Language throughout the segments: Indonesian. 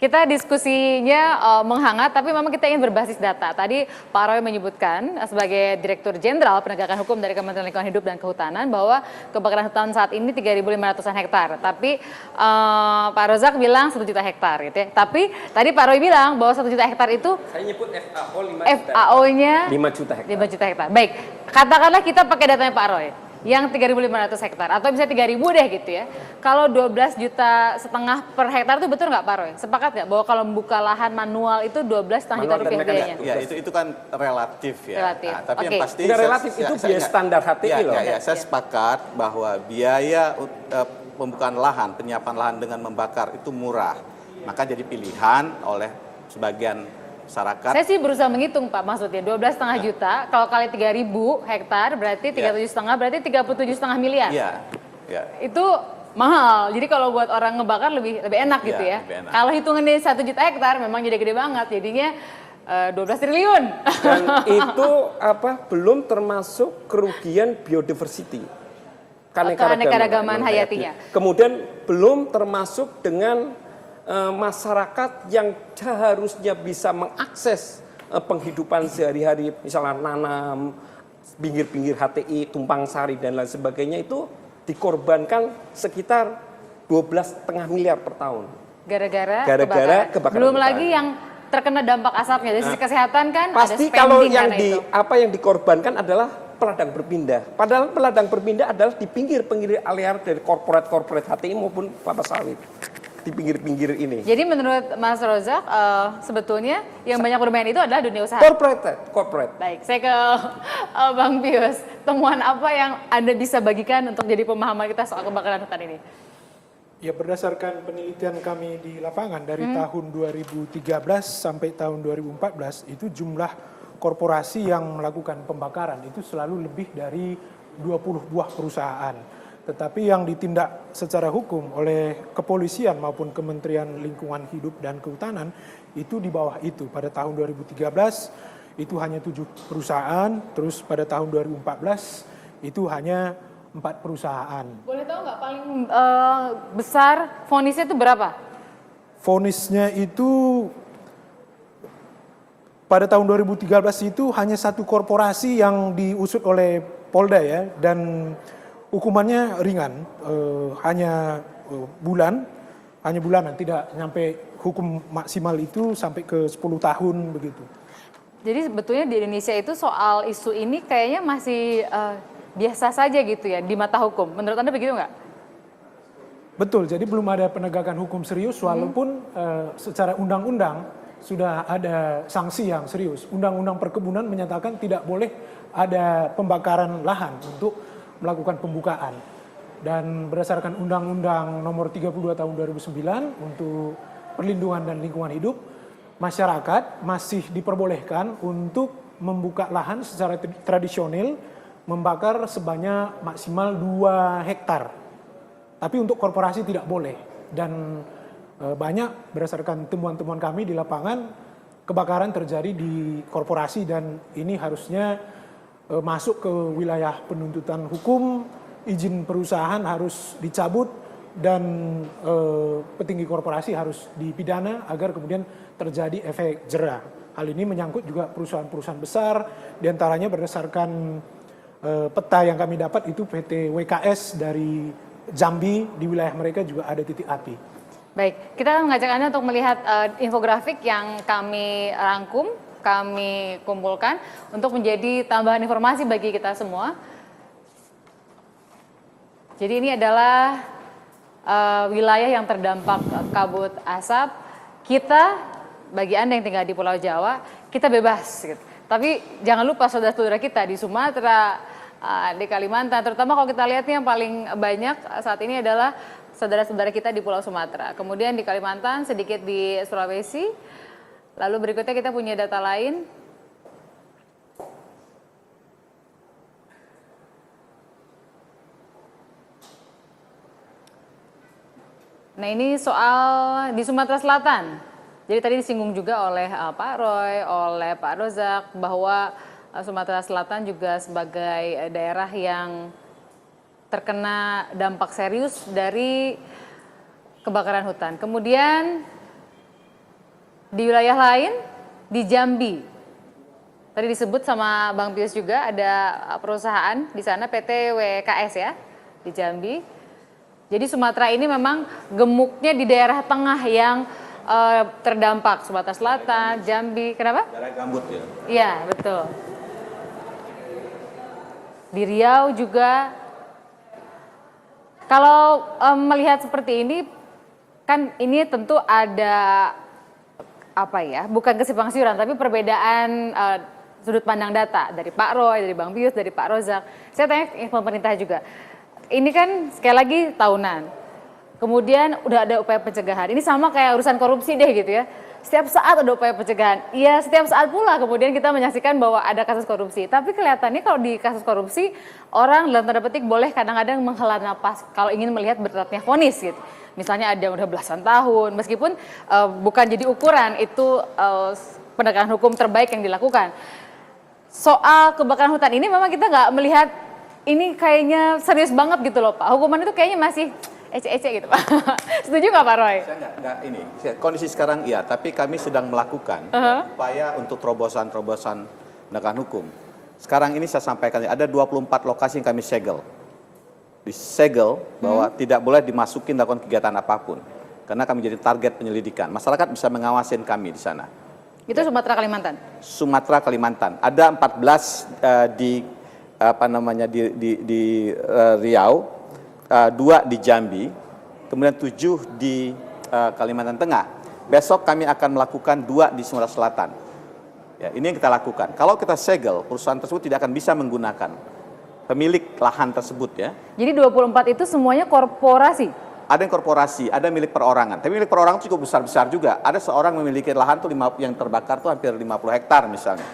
Kita diskusinya menghangat, tapi memang kita ingin berbasis data. Tadi Pak Roy menyebutkan sebagai Direktur Jenderal Penegakan Hukum dari Kementerian Lingkungan Hidup dan Kehutanan bahwa kebakaran hutan saat ini 3.500-an hektar. Tapi Pak Rozak bilang 1 juta hektar gitu ya. Tapi tadi Pak Roy bilang bahwa 1 juta hektar itu saya nyebut FAO 5 juta. FAO-nya 5 juta hektar. 5 juta hektar. Baik, katakanlah kita pakai datanya Pak Roy yang 3.500 hektar atau bisa 3.000 deh gitu ya. Kalau 12,5 juta per hektar itu betul nggak Pak Roy? Sepakat nggak bahwa kalau membuka lahan manual itu 12,5 juta rupiah biayanya? Ya, itu kan relatif ya. Relatif. Nah, tapi yang pasti relatif itu biaya standar HTI loh. Saya sepakat bahwa biaya pembukaan lahan, penyiapan lahan dengan membakar itu murah. Maka jadi pilihan oleh sebagian masyarakat. Saya sih berusaha menghitung Pak, maksudnya 12,5 juta kalau kali 3.000 hektar berarti 37,5 berarti 37,5 miliar. Iya. Itu mahal. Jadi kalau buat orang ngebakar lebih enak gitu ya. Kalau hitungannya 1 juta hektar memang jadi gede banget. Jadinya 12 triliun. Dan itu belum termasuk kerugian biodiversity. Keanekaragaman hayatinya. Kemudian belum termasuk dengan masyarakat yang seharusnya bisa mengakses penghidupan sehari-hari, misalnya nanam, pinggir-pinggir HTI, tumpang sari dan lain sebagainya itu dikorbankan sekitar 12,5 miliar per tahun. Gara-gara kebakaran. Belum lagi yang terkena dampak asapnya. Dari sisi kesehatan kan pasti ada kalau yang yang dikorbankan adalah peladang berpindah. Padahal peladang berpindah adalah di pinggir-pinggir area dari korporat HTI maupun kelapa sawit. Di pinggir-pinggir ini. Jadi menurut Mas Rozak sebetulnya yang banyak bermain itu adalah dunia usaha. Corporate. Baik, saya ke Bang Pius. Temuan apa yang Anda bisa bagikan untuk jadi pemahaman kita soal kebakaran hutan ini? Ya, berdasarkan penelitian kami di lapangan dari tahun 2013 sampai tahun 2014 itu jumlah korporasi yang melakukan pembakaran itu selalu lebih dari 20 buah perusahaan. Tetapi yang ditindak secara hukum oleh kepolisian maupun Kementerian Lingkungan Hidup dan Kehutanan itu di bawah itu. Pada tahun 2013 itu hanya 7 perusahaan, terus pada tahun 2014 itu hanya 4 perusahaan. Boleh tahu nggak paling besar vonisnya itu berapa? Vonisnya itu pada tahun 2013 itu hanya 1 korporasi yang diusut oleh Polda ya, dan hukumannya ringan, hanya bulanan, tidak sampai hukum maksimal itu sampai ke 10 tahun begitu. Jadi sebetulnya di Indonesia itu soal isu ini kayaknya masih biasa saja gitu ya di mata hukum. Menurut Anda begitu nggak? Betul, jadi belum ada penegakan hukum serius walaupun secara undang-undang sudah ada sanksi yang serius. Undang-undang perkebunan menyatakan tidak boleh ada pembakaran lahan untuk melakukan pembukaan. Dan berdasarkan Undang-Undang Nomor 32 Tahun 2009 untuk perlindungan dan lingkungan hidup, masyarakat masih diperbolehkan untuk membuka lahan secara tradisional, membakar sebanyak maksimal 2 hektar. Tapi untuk korporasi tidak boleh. Dan banyak berdasarkan temuan-temuan kami di lapangan, kebakaran terjadi di korporasi dan ini harusnya masuk ke wilayah penuntutan hukum, izin perusahaan harus dicabut dan petinggi korporasi harus dipidana agar kemudian terjadi efek jera. Hal ini menyangkut juga perusahaan-perusahaan besar, diantaranya berdasarkan peta yang kami dapat itu PT WKS dari Jambi, di wilayah mereka juga ada titik api. Baik, kita akan mengajak Anda untuk melihat infografik yang kami rangkum, kami kumpulkan untuk menjadi tambahan informasi bagi kita semua. Jadi ini adalah wilayah yang terdampak kabut asap. Kita, bagi Anda yang tinggal di Pulau Jawa, kita bebas. Gitu. Tapi jangan lupa saudara-saudara kita di Sumatera, di Kalimantan, terutama kalau kita lihat yang paling banyak saat ini adalah saudara-saudara kita di Pulau Sumatera. Kemudian di Kalimantan, sedikit di Sulawesi. Lalu berikutnya kita punya data lain. Nah ini soal di Sumatera Selatan. Jadi tadi disinggung juga oleh Pak Roy, oleh Pak Rozak bahwa Sumatera Selatan juga sebagai daerah yang terkena dampak serius dari kebakaran hutan. Kemudian di wilayah lain, di Jambi, tadi disebut sama Bang Pius juga ada perusahaan di sana PT WKS ya di Jambi. Jadi Sumatera ini memang gemuknya di daerah tengah yang terdampak, Sumatera Selatan, Jambi. Kenapa? Daerah gambut ya. Iya, betul. Di Riau juga. Kalau melihat seperti ini, kan ini tentu ada apa ya, bukan kesimpang siuran, tapi perbedaan sudut pandang data dari Pak Roy, dari Bang Pius, dari Pak Rozak. Saya tanya ke pemerintah juga. Ini kan sekali lagi tahunan. Kemudian udah ada upaya pencegahan. Ini sama kayak urusan korupsi deh gitu ya. Setiap saat ada upaya pencegahan. Iya, setiap saat pula kemudian kita menyaksikan bahwa ada kasus korupsi. Tapi kelihatannya kalau di kasus korupsi, orang dalam tanda petik boleh kadang-kadang menghela napas kalau ingin melihat beratnya vonis gitu. Misalnya ada yang udah belasan tahun, meskipun bukan jadi ukuran itu penegakan hukum terbaik yang dilakukan. Soal kebakaran hutan ini memang kita nggak melihat ini kayaknya serius banget gitu loh Pak. Hukuman itu kayaknya masih ece-ece gitu Pak. Setuju nggak Pak Roy? Saya nggak ini. Kondisi sekarang iya, tapi kami sedang melakukan upaya untuk terobosan-terobosan penegakan hukum. Sekarang ini saya sampaikan ada 24 lokasi yang kami segel. Disegel bahwa tidak boleh dimasukin lakukan kegiatan apapun. Karena kami jadi target penyelidikan. Masyarakat bisa mengawasin kami di sana. Itu Sumatera Kalimantan. Sumatera Kalimantan. Ada 14 di Riau, 2 di Jambi, kemudian 7 di Kalimantan Tengah. Besok kami akan melakukan 2 di Sumatera Selatan. Ya, ini yang kita lakukan. Kalau kita segel, perusahaan tersebut tidak akan bisa menggunakan pemilik lahan tersebut ya. Jadi 24 itu semuanya korporasi? Ada yang korporasi, ada milik perorangan. Tapi milik perorangan cukup besar-besar juga. Ada seorang memiliki lahan tuh yang terbakar tuh hampir 50 hektar misalnya.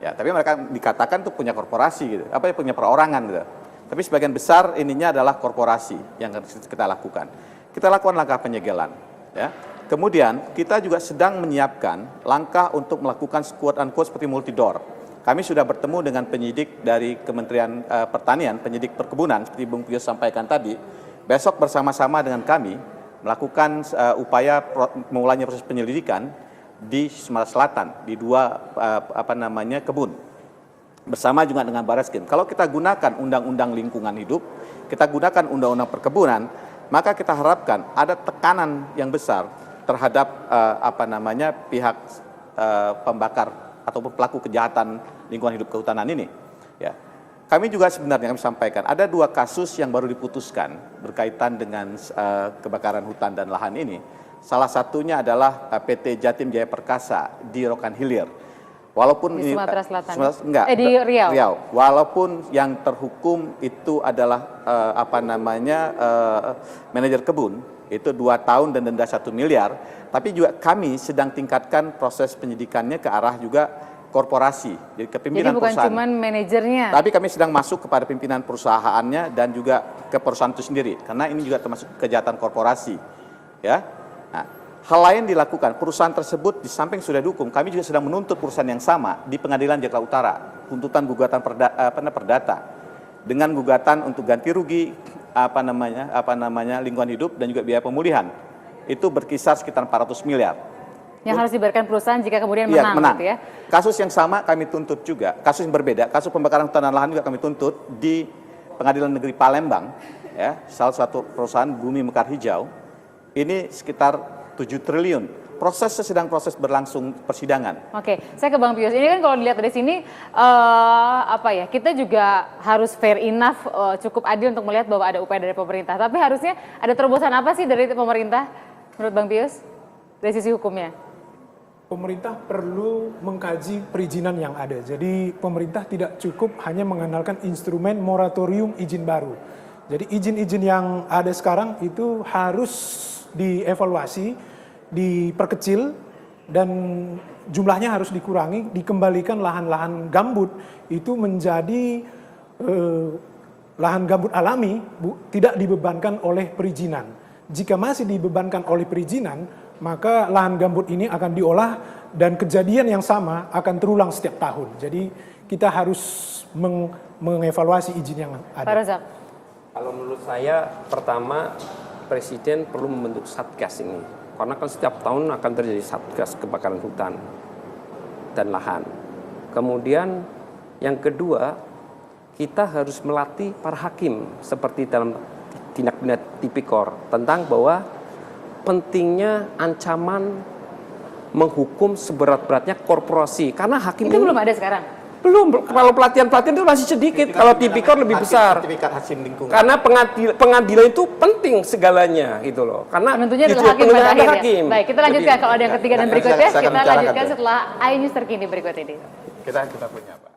Ya, tapi mereka dikatakan tuh punya korporasi gitu. Apa ya, punya perorangan gitu. Tapi sebagian besar ininya adalah korporasi yang kita lakukan. Kita lakukan langkah penyegelan ya. Kemudian kita juga sedang menyiapkan langkah untuk melakukan quote unquote seperti multidor. Kami sudah bertemu dengan penyidik dari Kementerian Pertanian, penyidik perkebunan seperti Bung Pius sampaikan tadi. Besok bersama-sama dengan kami melakukan upaya memulainya proses penyelidikan di Sumatera Selatan di 2 kebun. Bersama juga dengan Barreskrim. Kalau kita gunakan undang-undang lingkungan hidup, kita gunakan undang-undang perkebunan, maka kita harapkan ada tekanan yang besar terhadap pihak pembakar ataupun pelaku kejahatan lingkungan hidup kehutanan ini. Ya. Kami juga sebenarnya kami sampaikan ada 2 kasus yang baru diputuskan berkaitan dengan kebakaran hutan dan lahan ini. Salah satunya adalah PT Jatim Jaya Perkasa di Rokan Hilir. Walaupun di Sumatera Selatan. Di Riau. Walaupun yang terhukum itu adalah manajer kebun, itu 2 tahun dan denda 1 miliar. Tapi juga kami sedang tingkatkan proses penyidikannya ke arah juga korporasi, jadi ke pimpinan perusahaan. Jadi bukan cuma manajernya. Tapi kami sedang masuk kepada pimpinan perusahaannya dan juga ke perusahaan itu sendiri, karena ini juga termasuk kejahatan korporasi, ya. Nah, hal lain dilakukan, perusahaan tersebut di samping sudah dihukum, kami juga sedang menuntut perusahaan yang sama di Pengadilan Jakarta Utara, tuntutan gugatan perdata dengan gugatan untuk ganti rugi lingkungan hidup dan juga biaya pemulihan. Itu berkisar sekitar 400 miliar. Yang harus dibayarkan perusahaan jika kemudian menang. Gitu ya. Kasus yang sama kami tuntut juga, kasus yang berbeda, kasus pembakaran hutan dan lahan juga kami tuntut di Pengadilan Negeri Palembang, ya, salah satu perusahaan Bumi Mekar Hijau, ini sekitar 7 triliun. Sedang proses berlangsung persidangan. Oke, saya ke Bang Pius. Ini kan kalau dilihat dari sini, kita juga harus fair enough, cukup adil untuk melihat bahwa ada upaya dari pemerintah. Tapi harusnya ada terobosan apa sih dari pemerintah menurut Bang Pius dari sisi hukumnya? Pemerintah perlu mengkaji perizinan yang ada. Jadi pemerintah tidak cukup hanya mengandalkan instrumen moratorium izin baru. Jadi izin-izin yang ada sekarang itu harus dievaluasi, diperkecil, dan jumlahnya harus dikurangi, dikembalikan lahan-lahan gambut itu menjadi lahan gambut alami, tidak dibebankan oleh perizinan. Jika masih dibebankan oleh perizinan, maka lahan gambut ini akan diolah dan kejadian yang sama akan terulang setiap tahun. Jadi kita harus mengevaluasi izin yang ada. Pak Rozak. Kalau menurut saya, pertama Presiden perlu membentuk Satgas ini. Karena kan setiap tahun akan terjadi Satgas kebakaran hutan dan lahan. Kemudian yang kedua, kita harus melatih para hakim seperti dalam tindak pidana tipikor tentang bahwa pentingnya ancaman menghukum seberat-beratnya korporasi. Karena hakim Itu ini belum ada sekarang. belum, kalau pelatihan-pelatihan itu masih sedikit, kalau tipikor lebih besar. Sertifikat hakim lingkungan. Karena pengadilan itu penting segalanya gitu loh. Karena Penentunya justru adalah hakim pada penentunya adalah akhirnya. hakim. Baik, kita lanjutkan kalau ada yang ketiga dan Saya berikutnya. akan Kita bicarakan lanjutkan tuh. setelah iNews terkini berikut ini. Kita punya Pak.